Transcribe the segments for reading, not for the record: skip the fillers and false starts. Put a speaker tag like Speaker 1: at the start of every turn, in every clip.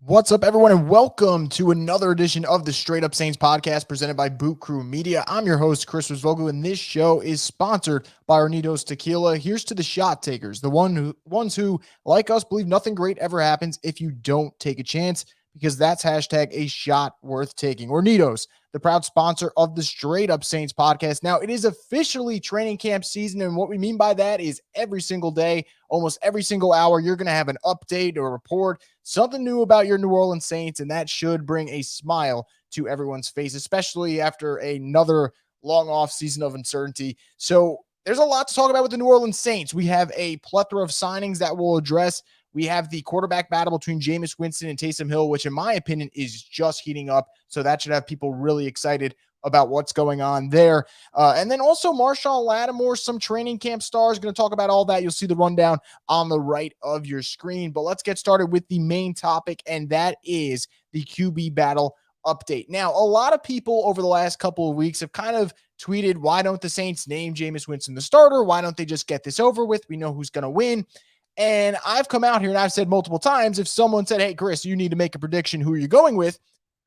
Speaker 1: What's up, everyone, and welcome to another edition of the Straight Up Saints podcast presented by Boot Crew Media. I'm your host, Chris Rosvoglou, and this show is sponsored by Hornitos Tequila. Here's to the shot takers, the ones who, like us, believe nothing great ever happens if you don't take a chance, because that's hashtag a shot worth taking. Hornitos, the proud sponsor of the Straight Up Saints podcast. Now, it is officially training camp season, and what we mean by that is every single day, almost every single hour, you're going to have an update or a report, something new about your New Orleans Saints, and that should bring a smile to everyone's face, especially after another long off season of uncertainty. So there's a lot to talk about with the New Orleans Saints. We have a plethora of signings that we'll address. We have the quarterback battle between Jameis Winston and Taysom Hill, which in my opinion is just heating up. So that should have people really excited about what's going on there. And then also Marshon Lattimore, some training camp stars. Going to talk about all that. You'll see the rundown on the right of your screen. But let's get started with the main topic, and that is the QB battle update. Now, a lot of people over the last couple of weeks have kind of tweeted, why don't the Saints name Jameis Winston the starter? Why don't they just get this over with? We know who's going to win. And I've come out here and I've said multiple times, if someone said, hey, Chris, you need to make a prediction, who are you going with?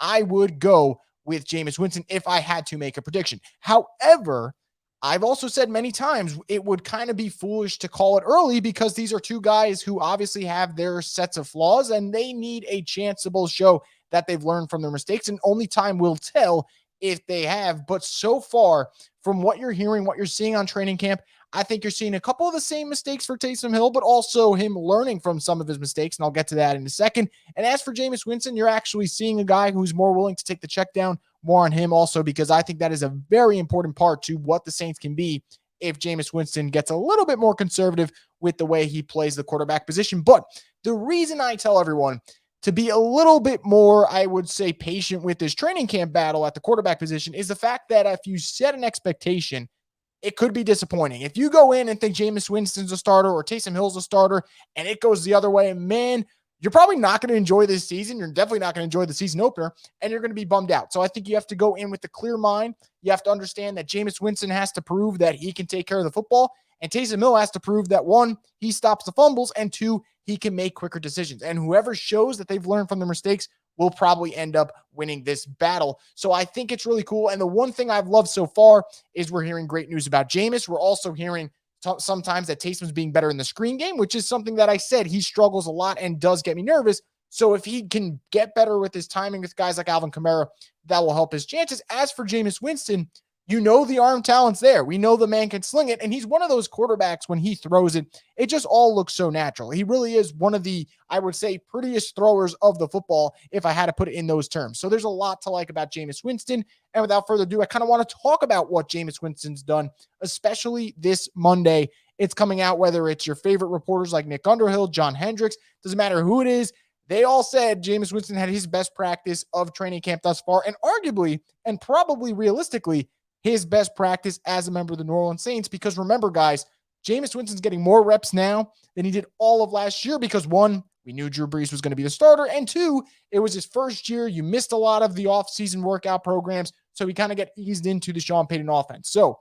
Speaker 1: I would go with Jameis Winston if I had to make a prediction. However, I've also said many times it would kind of be foolish to call it early, because these are two guys who obviously have their sets of flaws and they need a chance to both show that they've learned from their mistakes, and only time will tell if they have. But so far, from what you're hearing, what you're seeing on training camp, I think you're seeing a couple of the same mistakes for Taysom Hill, but also him learning from some of his mistakes, and I'll get to that in a second. And as for Jameis Winston, you're actually seeing a guy who's more willing to take the check down. More on him also, because I think that is a very important part to what the Saints can be if Jameis Winston gets a little bit more conservative with the way he plays the quarterback position. But the reason I tell everyone to be a little bit more, I would say, patient with this training camp battle at the quarterback position is the fact that if you set an expectation, it could be disappointing. If you go in and think Jameis Winston's a starter or Taysom Hill's a starter and it goes the other way, man, you're probably not going to enjoy this season. You're definitely not going to enjoy the season opener, and you're going to be bummed out. So I think you have to go in with a clear mind. You have to understand that Jameis Winston has to prove that he can take care of the football, and Taysom Hill has to prove that, one, he stops the fumbles, and two, he can make quicker decisions. And whoever shows that they've learned from their mistakes will probably end up winning this battle. So I think it's really cool. And the one thing I've loved so far is we're hearing great news about Jameis. We're also hearing sometimes that Taysom's being better in the screen game, which is something that I said he struggles a lot and does get me nervous. So if he can get better with his timing with guys like Alvin Kamara, that will help his chances. As for Jameis Winston, you know the arm talent's there. We know the man can sling it, and he's one of those quarterbacks when he throws it, it just all looks so natural. He really is one of the, I would say, prettiest throwers of the football, if I had to put it in those terms. So there's a lot to like about Jameis Winston, and without further ado, I kind of want to talk about what Jameis Winston's done, especially this Monday. It's coming out, whether it's your favorite reporters like Nick Underhill, John Hendricks, doesn't matter who it is, they all said Jameis Winston had his best practice of training camp thus far, and arguably, and probably realistically, his best practice as a member of the New Orleans Saints. Because remember, guys, Jameis Winston's getting more reps now than he did all of last year, because one, we knew Drew Brees was going to be the starter, and two, it was his first year. You missed a lot of the offseason workout programs, so he kind of got eased into the Sean Payton offense. So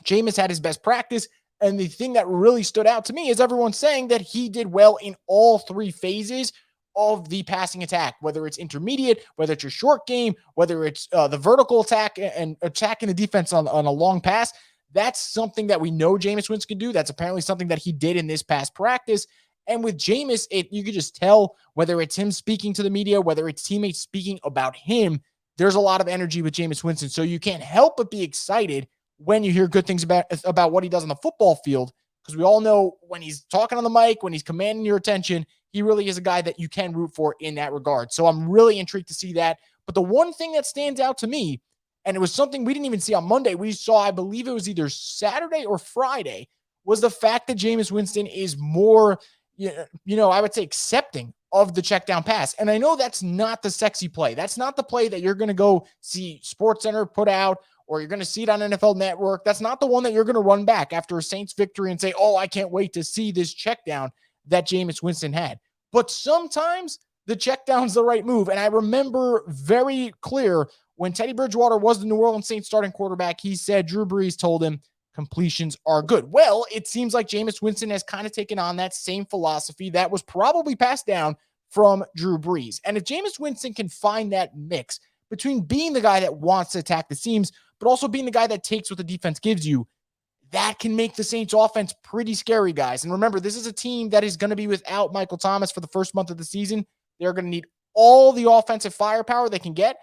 Speaker 1: Jameis had his best practice, and the thing that really stood out to me is everyone saying that he did well in all three phases of the passing attack, whether it's intermediate, whether it's your short game, whether it's the vertical attack and attacking the defense on a long pass. That's something that we know Jameis Winston can do. That's apparently something that he did in this past practice. And with Jameis, you could just tell, whether it's him speaking to the media, whether it's teammates speaking about him, there's a lot of energy with Jameis Winston. So you can't help but be excited when you hear good things about what he does on the football field, because we all know when he's talking on the mic, when he's commanding your attention, he really is a guy that you can root for in that regard. So I'm really intrigued to see that. But the one thing that stands out to me, and it was something we didn't even see on Monday, we saw, I believe it was either Saturday or Friday, was the fact that Jameis Winston is more, I would say, accepting of the check down pass. And I know that's not the sexy play. That's not the play that you're going to go see SportsCenter put out, or you're going to see it on NFL Network. That's not the one that you're going to run back after a Saints victory and say, oh, I can't wait to see this check down that Jameis Winston had. But sometimes the check down's the right move. And I remember very clear when Teddy Bridgewater was the New Orleans Saints starting quarterback, he said Drew Brees told him completions are good. Well, it seems like Jameis Winston has kind of taken on that same philosophy that was probably passed down from Drew Brees. And if Jameis Winston can find that mix between being the guy that wants to attack the seams, but also being the guy that takes what the defense gives you, that can make the Saints offense pretty scary, guys. And remember, this is a team that is going to be without Michael Thomas for the first month of the season. They're going to need all the offensive firepower they can get.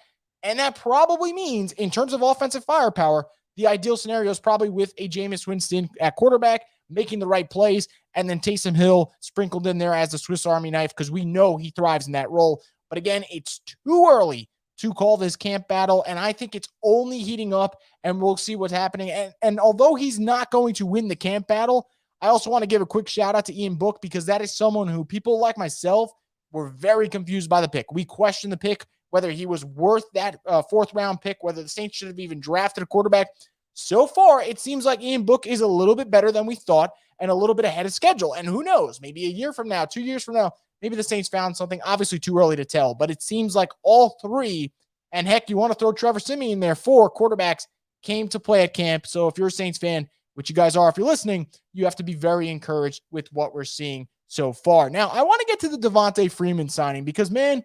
Speaker 1: And that probably means, in terms of offensive firepower, the ideal scenario is probably with a Jameis Winston at quarterback, making the right plays, and then Taysom Hill sprinkled in there as a Swiss Army knife because we know he thrives in that role. But again, it's too early to call this camp battle, and I think it's only heating up, and we'll see what's happening. And although he's not going to win the camp battle, I also want to give a quick shout-out to Ian Book because that is someone who people like myself were very confused by the pick. We questioned the pick, whether he was worth that fourth-round pick, whether the Saints should have even drafted a quarterback. So far, it seems like Ian Book is a little bit better than we thought and a little bit ahead of schedule. And who knows, maybe a year from now, 2 years from now, maybe the Saints found something. Obviously too early to tell, but it seems like all three, and heck, you want to throw Trevor Siemian in there, 4 quarterbacks came to play at camp. So if you're a Saints fan, which you guys are if you're listening, you have to be very encouraged with what we're seeing so far. Now, I want to get to the Devonta Freeman signing because, man,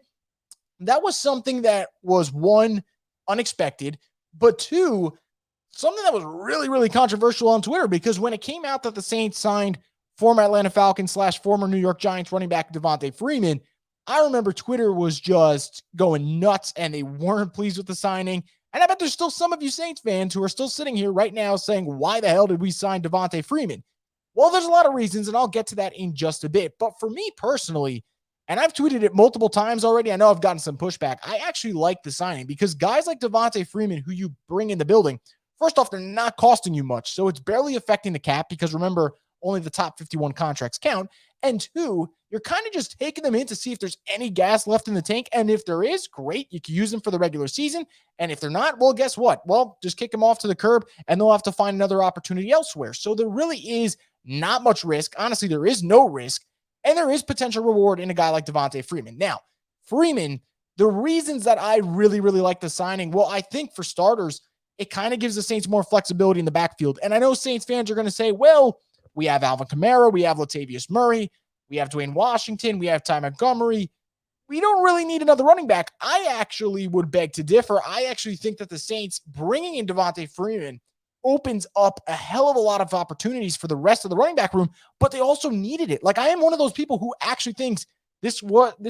Speaker 1: that was something that was, 1, unexpected, but 2, something that was really, really controversial on Twitter because when it came out that the Saints signed former Atlanta Falcons / former New York Giants running back Devonta Freeman, I remember Twitter was just going nuts and they weren't pleased with the signing. And I bet there's still some of you Saints fans who are still sitting here right now saying, why the hell did we sign Devonta Freeman? Well, there's a lot of reasons, and I'll get to that in just a bit. But for me personally, and I've tweeted it multiple times already, I know I've gotten some pushback. I actually like the signing because guys like Devonta Freeman, who you bring in the building, first off, they're not costing you much. So it's barely affecting the cap because remember, only the top 51 contracts count. And 2, you're kind of just taking them in to see if there's any gas left in the tank. And if there is, great. You can use them for the regular season. And if they're not, well, guess what? Well, just kick them off to the curb and they'll have to find another opportunity elsewhere. So there really is not much risk. Honestly, there is no risk. And there is potential reward in a guy like Devonta Freeman. Now, Freeman, the reasons that I really, really like the signing, well, I think for starters, it kind of gives the Saints more flexibility in the backfield. And I know Saints fans are going to say, well, we have Alvin Kamara, we have Latavius Murray, we have Dwayne Washington, we have Ty Montgomery. We don't really need another running back. I actually would beg to differ. I actually think that the Saints bringing in Devonta Freeman opens up a hell of a lot of opportunities for the rest of the running back room, but they also needed it. Like, I am one of those people who actually thinks this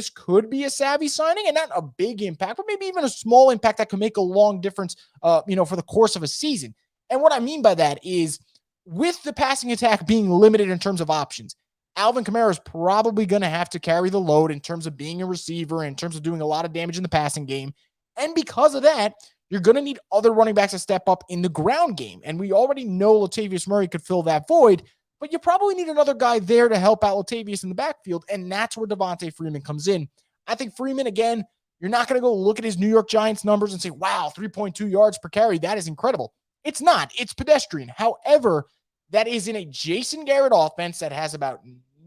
Speaker 1: could be a savvy signing and not a big impact, but maybe even a small impact that could make a long difference, for the course of a season. And what I mean by that is with the passing attack being limited in terms of options, Alvin Kamara is probably going to have to carry the load in terms of being a receiver, in terms of doing a lot of damage in the passing game. And because of that, you're going to need other running backs to step up in the ground game. And we already know Latavius Murray could fill that void, but you probably need another guy there to help out Latavius in the backfield. And that's where Devonta Freeman comes in. I think Freeman, again, you're not going to go look at his New York Giants numbers and say, wow, 3.2 yards per carry. That is incredible. It's not. It's pedestrian. However, that is in a Jason Garrett offense that has about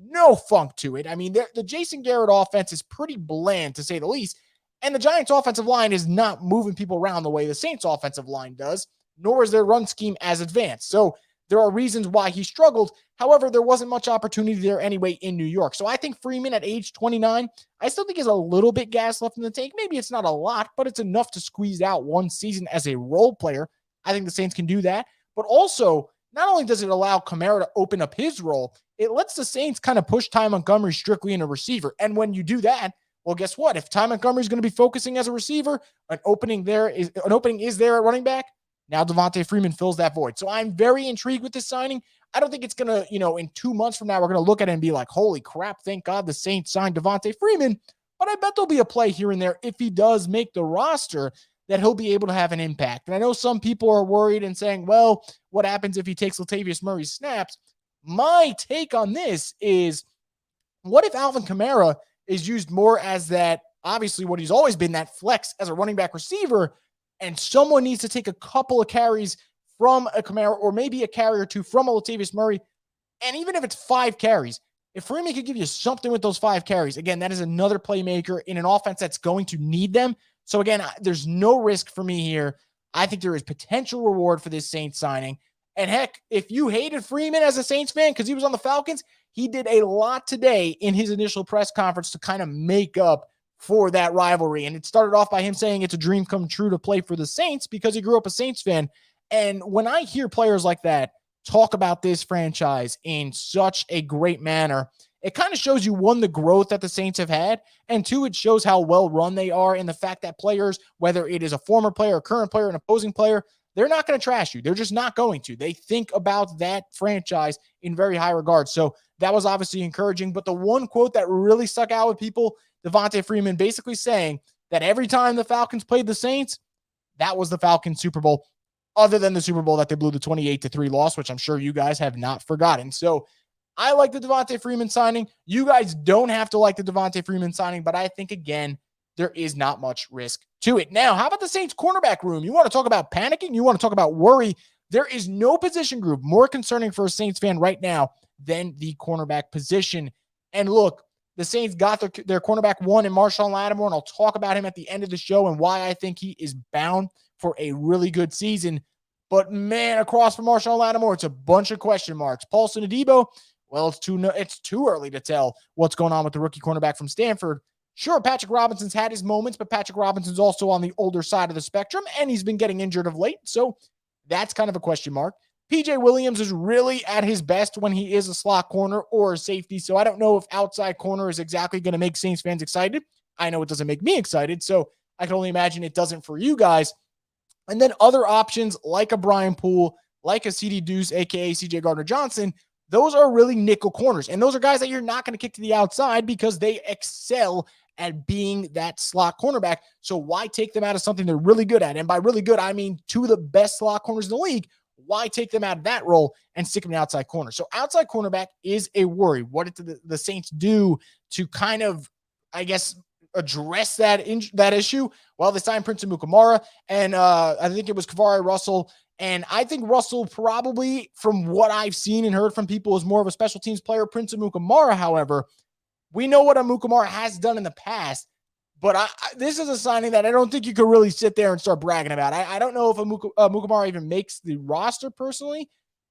Speaker 1: no funk to it. I mean, the Jason Garrett offense is pretty bland, to say the least. And the Giants' offensive line is not moving people around the way the Saints' offensive line does, nor is their run scheme as advanced. So there are reasons why he struggled. However, there wasn't much opportunity there anyway in New York. So I think Freeman at age 29, I still think has a little bit gas left in the tank. Maybe it's not a lot, but it's enough to squeeze out one season as a role player. I think the Saints can do that. But also, not only does it allow Kamara to open up his role, it lets the Saints kind of push Ty Montgomery strictly in a receiver. And when you do that, well, guess what? If Ty Montgomery is going to be focusing as a receiver, an opening is there at running back. Now Devonta Freeman fills that void. So I'm very intrigued with this signing. I don't think it's going to, in 2 months from now, we're going to look at it and be like, holy crap, thank God the Saints signed Devonta Freeman. But I bet there'll be a play here and there if he does make the roster that he'll be able to have an impact. And I know some people are worried and saying, well, what happens if he takes Latavius Murray's snaps? My take on this is, what if Alvin Kamara is used more as that, obviously what he's always been, that flex as a running back receiver, and someone needs to take a couple of carries from a Kamara or maybe a carry or two from a Latavius Murray. And even if it's 5 carries, if Freeman could give you something with those 5 carries, again, that is another playmaker in an offense that's going to need them. So again, there's no risk for me here. I think there is potential reward for this Saints signing. And heck, if you hated Freeman as a Saints fan because he was on the Falcons, he did a lot today in his initial press conference to kind of make up for that rivalry. And it started off by him saying it's a dream come true to play for the Saints because he grew up a Saints fan. And when I hear players like that talk about this franchise in such a great manner, it kind of shows you, one, the growth that the Saints have had, and two, it shows how well run they are, and the fact that players, whether it is a former player, a current player, an opposing player, they're not going to trash you. They're just not going to. They think about that franchise in very high regard. So that was obviously encouraging. But the one quote that really stuck out with people, Devonta Freeman basically saying that every time the Falcons played the Saints, that was the Falcons Super Bowl, other than the Super Bowl that they blew the 28-3 loss, which I'm sure you guys have not forgotten. So I like the Devonta Freeman signing. You guys don't have to like the Devonta Freeman signing, but I think, again, there is not much risk to it. Now, how about the Saints cornerback room? You want to talk about panicking? You want to talk about worry? There is no position group more concerning for a Saints fan right now than the cornerback position. And look, the Saints got their cornerback one in Marshon Lattimore, and I'll talk about him at the end of the show and why I think he is bound for a really good season. But, man, across from Marshon Lattimore, it's a bunch of question marks. Paulson Adebo, well, it's too early to tell what's going on with the rookie cornerback from Stanford. Sure, Patrick Robinson's had his moments, but Patrick Robinson's also on the older side of the spectrum, and he's been getting injured of late, so that's kind of a question mark. PJ Williams is really at his best when he is a slot corner or a safety, so I don't know if outside corner is exactly going to make Saints fans excited. I know it doesn't make me excited, so I can only imagine it doesn't for you guys. And then other options like a Brian Poole, like a CD Deuce, a.k.a. CJ Gardner-Johnson, those are really nickel corners. And those are guys that you're not going to kick to the outside because they excel at being that slot cornerback. So why take them out of something they're really good at? And by really good, I mean two of the best slot corners in the league. Why take them out of that role and stick them in outside corner? So outside cornerback is a worry. What did the Saints do to kind of, I guess, address that issue? Well, they signed Prince Amukamara, and I think it was Kavari Russell. And I think Russell probably, from what I've seen and heard from people, is more of a special teams player. Prince Amukamara, however, we know what Amukamara has done in the past, but this is a signing that I don't think you could really sit there and start bragging about. I don't know if Amukamara even makes the roster personally,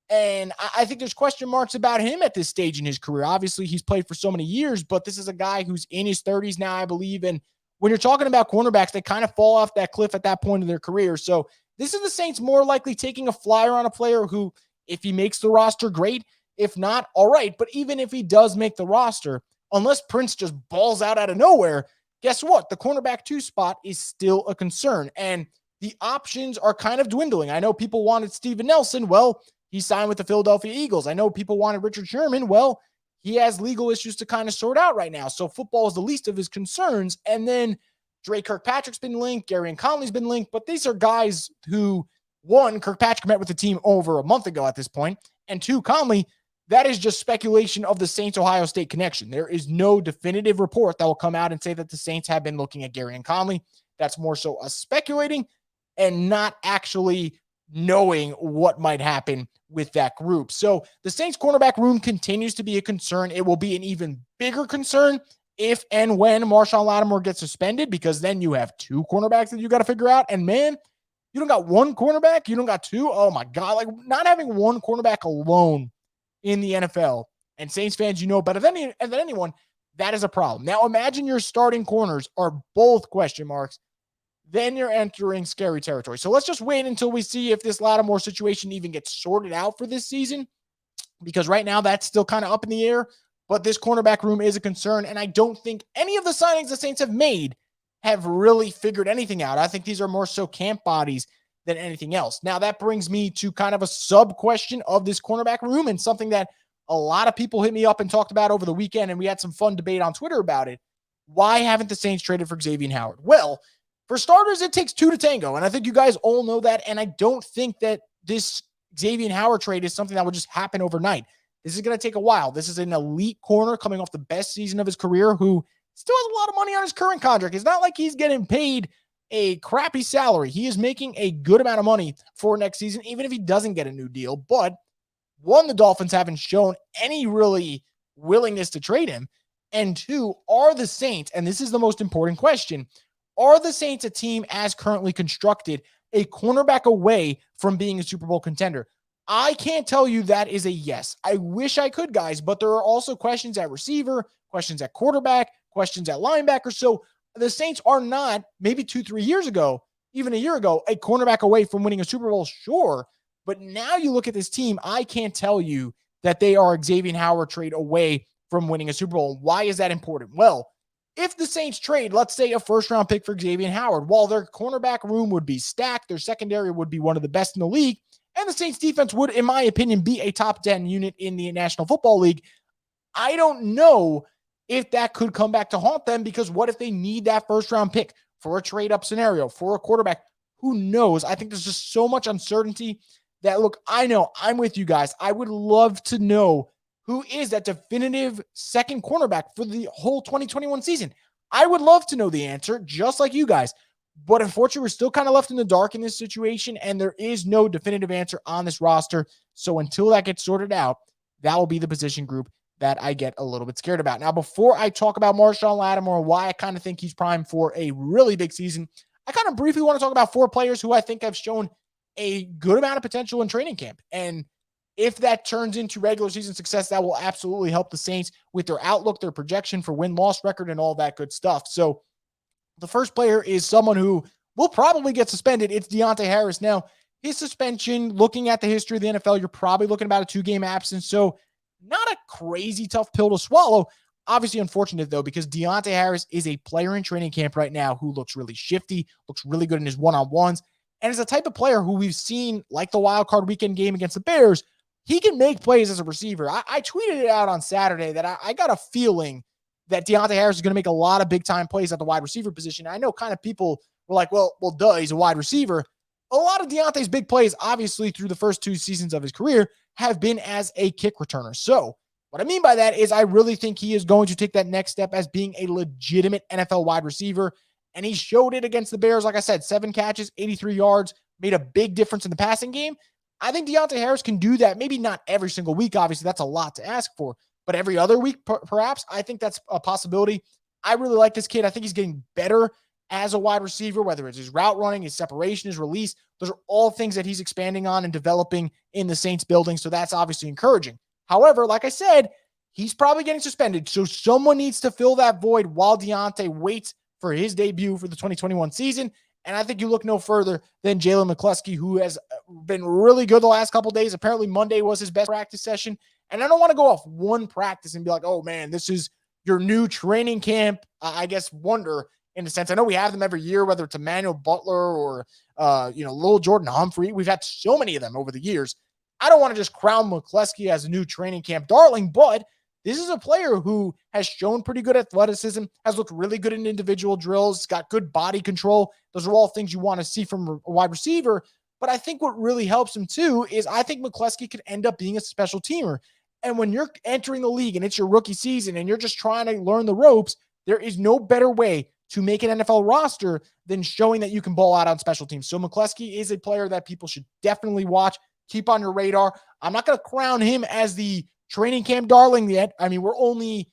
Speaker 1: and I think there's question marks about him at this stage in his career. Obviously, he's played for so many years, but this is a guy who's in his 30s now, I believe, and when you're talking about cornerbacks, they kind of fall off that cliff at that point in their career. So this is the Saints more likely taking a flyer on a player who, if he makes the roster, great. If not, all right. But even if he does make the roster, unless Prince just balls out of nowhere, guess what? The cornerback 2 spot is still a concern. And the options are kind of dwindling. I know people wanted Steven Nelson. Well, he signed with the Philadelphia Eagles. I know people wanted Richard Sherman. Well, he has legal issues to kind of sort out right now. So football is the least of his concerns. And then Dre Kirkpatrick's been linked. Gary Conley's been linked. But these are guys who, one, Kirkpatrick met with the team over a month ago at this point. And two, Conley, that is just speculation of the Saints-Ohio State connection. There is no definitive report that will come out and say that the Saints have been looking at Gary Conley. That's more so us speculating and not actually knowing what might happen with that group. So the Saints cornerback room continues to be a concern. It will be an even bigger concern if and when Marshon Lattimore gets suspended, because then you have 2 cornerbacks that you got to figure out. And man, you don't got 1 cornerback. You don't got 2. Oh my God. Like, not having 1 cornerback alone in the NFL, and Saints fans, you know better than anyone, that is a problem. Now imagine your starting corners are both question marks. Then you're entering scary territory. So let's just wait until we see if this Lattimore situation even gets sorted out for this season, because right now that's still kind of up in the air. But this cornerback room is a concern, and I don't think any of the signings the Saints have made have really figured anything out. I think these are more so camp bodies than anything else. Now, that brings me to kind of a sub-question of this cornerback room, and something that a lot of people hit me up and talked about over the weekend, and we had some fun debate on Twitter about it. Why haven't the Saints traded for Xavien Howard? Well, for starters, it takes 2 to tango, and I think you guys all know that, and I don't think that this Xavien Howard trade is something that would just happen overnight. This is going to take a while. This is an elite corner coming off the best season of his career who still has a lot of money on his current contract. It's not like he's getting paid a crappy salary. He is making a good amount of money for next season, even if he doesn't get a new deal. But one, the Dolphins haven't shown any really willingness to trade him. And two, are the Saints, and this is the most important question, are the Saints a team as currently constructed a cornerback away from being a Super Bowl contender? I can't tell you that is a yes. I wish I could, guys, but there are also questions at receiver, questions at quarterback, questions at linebacker. So the Saints are not, maybe 2-3 years ago, even a year ago, a cornerback away from winning a Super Bowl, sure. But now you look at this team, I can't tell you that they are Xavien Howard trade away from winning a Super Bowl. Why is that important? Well, if the Saints trade, let's say, a first-round pick for Xavien Howard, while their cornerback room would be stacked, their secondary would be one of the best in the league, and the Saints defense would, in my opinion, be a top 10 unit in the National Football League, I don't know if that could come back to haunt them, because what if they need that first-round pick for a trade-up scenario, for a quarterback? Who knows? I think there's just so much uncertainty that, look, I know I'm with you guys. I would love to know who is that definitive second cornerback for the whole 2021 season. I would love to know the answer, just like you guys. But unfortunately, we're still kind of left in the dark in this situation, and there is no definitive answer on this roster. So until that gets sorted out, that will be the position group that I get a little bit scared about. Now, before I talk about Marshon Lattimore, why I kind of think he's primed for a really big season, I kind of briefly want to talk about 4 players who I think have shown a good amount of potential in training camp. And if that turns into regular season success, that will absolutely help the Saints with their outlook, their projection for win-loss record, and all that good stuff. So the first player is someone who will probably get suspended. It's DeAndre Harris. Now, his suspension, looking at the history of the NFL, you're probably looking about a 2-game absence. So not a crazy tough pill to swallow. Obviously unfortunate, though, because DeAndre Harris is a player in training camp right now who looks really shifty, looks really good in his one-on-ones, and is a type of player who we've seen, like the wild card weekend game against the Bears, he can make plays as a receiver. I tweeted it out on Saturday that I got a feeling that DeAndre Harris is going to make a lot of big-time plays at the wide receiver position. I know kind of people were like, well, duh, he's a wide receiver. A lot of Deontay's big plays, obviously, through the first 2 seasons of his career, have been as a kick returner. So what I mean by that is I really think he is going to take that next step as being a legitimate NFL wide receiver, and he showed it against the Bears. Like I said, 7 catches, 83 yards, made a big difference in the passing game. I think DeAndre Harris can do that. Maybe not every single week. Obviously, that's a lot to ask for. But every other week, perhaps, I think that's a possibility. I really like this kid. I think he's getting better as a wide receiver, whether it's his route running, his separation, his release. Those are all things that he's expanding on and developing in the Saints building. So that's obviously encouraging. However, like I said, he's probably getting suspended. So someone needs to fill that void while Deontay waits for his debut for the 2021 season. And I think you look no further than Jalen McCleskey, who has been really good the last couple of days. Apparently Monday was his best practice session. And I don't want to go off one practice and be like, oh man, this is your new training camp, I guess, wonder in a sense. I know we have them every year, whether it's Emmanuel Butler or, Lil Jordan Humphrey. We've had so many of them over the years. I don't want to just crown McCleskey as a new training camp darling, but this is a player who has shown pretty good athleticism, has looked really good in individual drills, got good body control. Those are all things you want to see from a wide receiver. But I think what really helps him too is I think McCleskey could end up being a special teamer. And when you're entering the league and it's your rookie season and you're just trying to learn the ropes, there is no better way to make an NFL roster than showing that you can ball out on special teams. So McCleskey is a player that people should definitely watch, keep on your radar. I'm not going to crown him as the training camp darling yet. I mean, we're only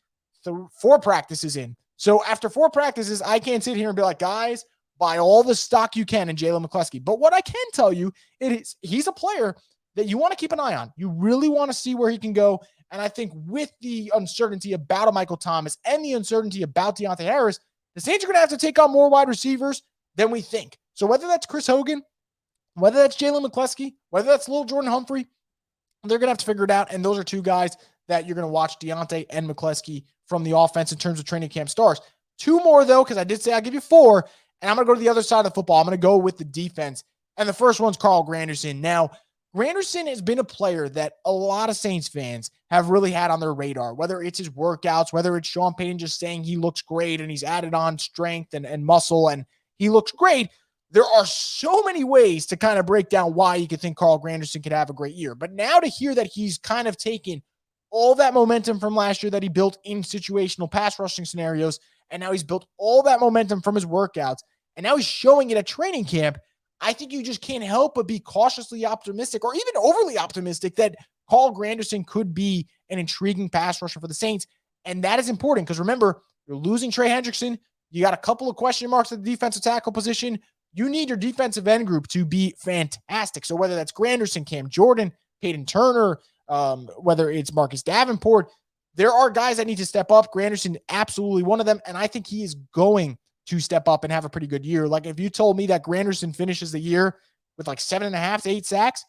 Speaker 1: 4 practices in. So after 4 practices, I can't sit here and be like, guys, buy all the stock you can in Jalen McCleskey. But what I can tell you is he's a player that you want to keep an eye on. You really want to see where he can go. And I think with the uncertainty about a Michael Thomas and the uncertainty about Deontay Harris, the Saints are going to have to take on more wide receivers than we think. So whether that's Chris Hogan, whether that's Jalen McCleskey, whether that's Lil Jordan Humphrey, they're going to have to figure it out. And those are 2 guys that you're going to watch, Deontay and McCleskey, from the offense in terms of training camp stars. 2 more, though, because I did say I'll give you 4. And I'm going to go to the other side of the football. I'm going to go with the defense. And the first one's Carl Granderson. Now, Granderson has been a player that a lot of Saints fans have really had on their radar, whether it's his workouts, whether it's Sean Payton just saying he looks great and he's added on strength and muscle and he looks great. There are so many ways to kind of break down why you could think Carl Granderson could have a great year. But now to hear that he's kind of taken all that momentum from last year that he built in situational pass rushing scenarios, and now he's built all that momentum from his workouts, and now he's showing it at training camp, I think you just can't help but be cautiously optimistic or even overly optimistic that Carl Granderson could be an intriguing pass rusher for the Saints. And that is important because remember, you're losing Trey Hendrickson. You got a couple of question marks at the defensive tackle position. You need your defensive end group to be fantastic. So whether that's Granderson, Cam Jordan, Caden Turner, whether it's Marcus Davenport. There are guys that need to step up. Granderson, absolutely one of them. And I think he is going to step up and have a pretty good year. Like if you told me that Granderson finishes the year with like 7.5 to 8 sacks,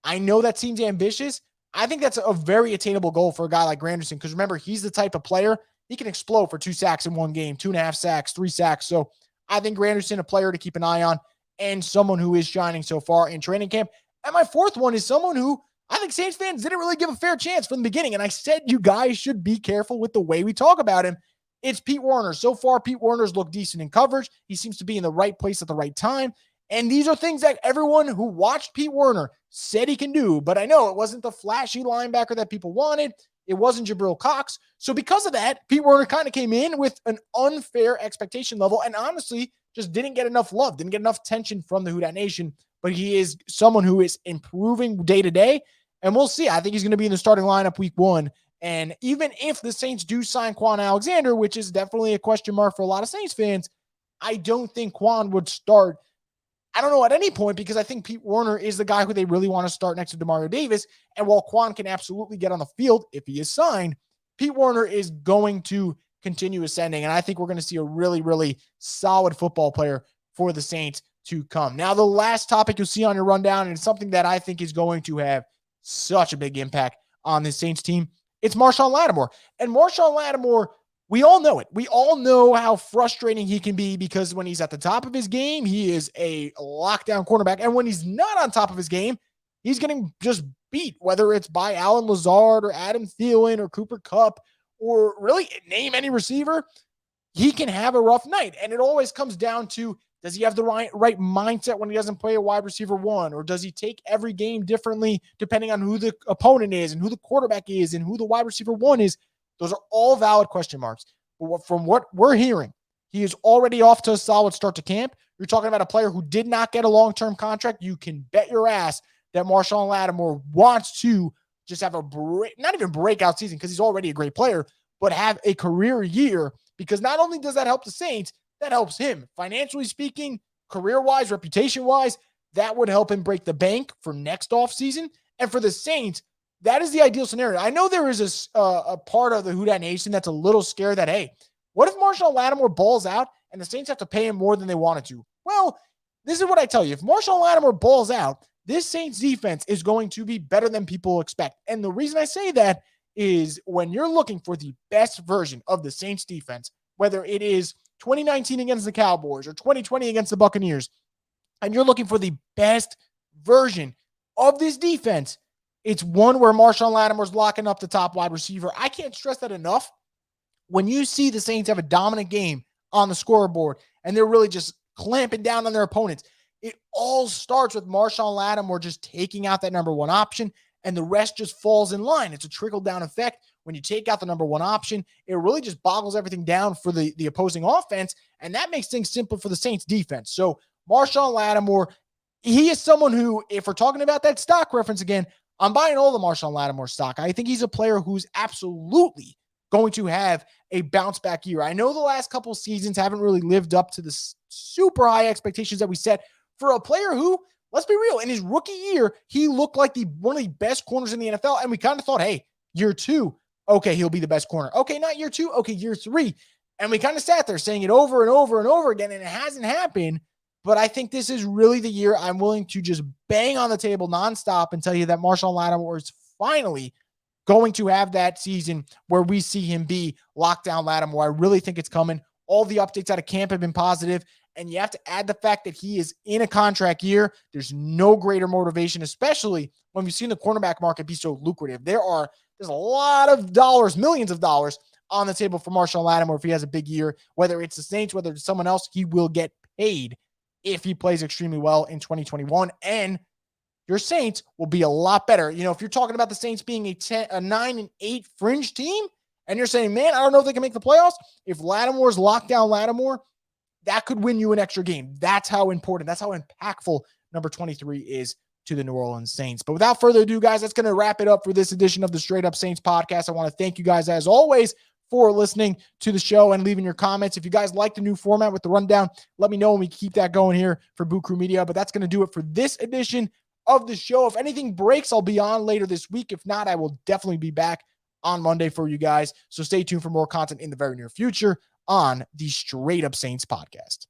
Speaker 1: I know that seems ambitious. I think that's a very attainable goal for a guy like Granderson because remember, he's the type of player, he can explode for 2 sacks in one game, 2.5 sacks, 3 sacks. So I think Granderson, a player to keep an eye on and someone who is shining so far in training camp. And my fourth one is someone who I think Saints fans didn't really give a fair chance from the beginning. And I said you guys should be careful with the way we talk about him. It's Pete Werner. So far, Pete Werner's looked decent in coverage. He seems to be in the right place at the right time. And these are things that everyone who watched Pete Werner said he can do. But I know it wasn't the flashy linebacker that people wanted. It wasn't Jabril Cox. So because of that, Pete Werner kind of came in with an unfair expectation level and honestly just didn't get enough love, didn't get enough attention from the Who Dat Nation. But he is someone who is improving day to day. And we'll see. I think he's going to be in the starting lineup week 1. And even if the Saints do sign Quan Alexander, which is definitely a question mark for a lot of Saints fans, I don't think Quan would start, I don't know, at any point, because I think Pete Werner is the guy who they really want to start next to Demario Davis. And while Quan can absolutely get on the field if he is signed, Pete Werner is going to continue ascending. And I think we're going to see a really, really solid football player for the Saints to come. Now, the last topic you'll see on your rundown, and it's something that I think is going to have such a big impact on the Saints team, it's Marshon Lattimore. And Marshon Lattimore, we all know it. We all know how frustrating he can be because when he's at the top of his game, he is a lockdown cornerback. And when he's not on top of his game, he's getting just beat, whether it's by Allen Lazard or Adam Thielen or Cooper Kupp or really name any receiver. He can have a rough night. And it always comes down to, does he have the right mindset when he doesn't play a wide receiver 1? Or does he take every game differently depending on who the opponent is and who the quarterback is and who the wide receiver 1 is? Those are all valid question marks. But from what we're hearing, he is already off to a solid start to camp. You're talking about a player who did not get a long-term contract. You can bet your ass that Marshon Lattimore wants to just have a not even breakout season because he's already a great player, but have a career year because not only does that help the Saints, that helps him financially speaking, career-wise, reputation-wise. That would help him break the bank for next offseason. And for the Saints, that is the ideal scenario. I know there is a part of the Who Dat Nation that's a little scared that, hey, what if Marshon Lattimore balls out and the Saints have to pay him more than they wanted to? Well, this is what I tell you. If Marshon Lattimore balls out, this Saints defense is going to be better than people expect. And the reason I say that is when you're looking for the best version of the Saints defense, whether it is 2019 against the Cowboys or 2020 against the Buccaneers, and you're looking for the best version of this defense, it's one where Marshon Lattimore's locking up the top wide receiver. I can't stress that enough. When you see the Saints have a dominant game on the scoreboard and they're really just clamping down on their opponents, it all starts with Marshon Lattimore just taking out that number 1 option, and the rest just falls in line. It's a trickle-down effect. When you take out the number 1 option, it really just boggles everything down for the opposing offense, and that makes things simple for the Saints defense. So Marshon Lattimore, he is someone who, if we're talking about that stock reference again, I'm buying all the Marshon Lattimore stock. I think he's a player who's absolutely going to have a bounce back year. I know the last couple of seasons haven't really lived up to the super high expectations that we set for a player who, let's be real, in his rookie year, he looked like one of the best corners in the NFL. And we kind of thought, hey, year 2, okay, he'll be the best corner. Okay, not year 2. Okay, year 3. And we kind of sat there saying it over and over and over again, and it hasn't happened. But I think this is really the year I'm willing to just bang on the table nonstop and tell you that Marshon Lattimore is finally going to have that season where we see him be lockdown Lattimore. I really think it's coming. All the updates out of camp have been positive, and you have to add the fact that he is in a contract year. There's no greater motivation, especially when we've seen the cornerback market be so lucrative. There's a lot of dollars, millions of dollars on the table for Marshon Lattimore if he has a big year. Whether it's the Saints, whether it's someone else, he will get paid if he plays extremely well in 2021. And your Saints will be a lot better. You know, if you're talking about the Saints being a 9-8 fringe team, and you're saying, man, I don't know if they can make the playoffs. If Lattimore's locked down Lattimore, that could win you an extra game. That's how important, that's how impactful number 23 is to the New Orleans Saints. But without further ado, guys, that's going to wrap it up for this edition of the Straight Up Saints podcast. I want to thank you guys, as always, for listening to the show and leaving your comments. If you guys like the new format with the rundown, let me know and we keep that going here for Boot Crew Media. But that's going to do it for this edition of the show. If anything breaks, I'll be on later this week. If not, I will definitely be back on Monday for you guys. So stay tuned for more content in the very near future on the Straight Up Saints podcast.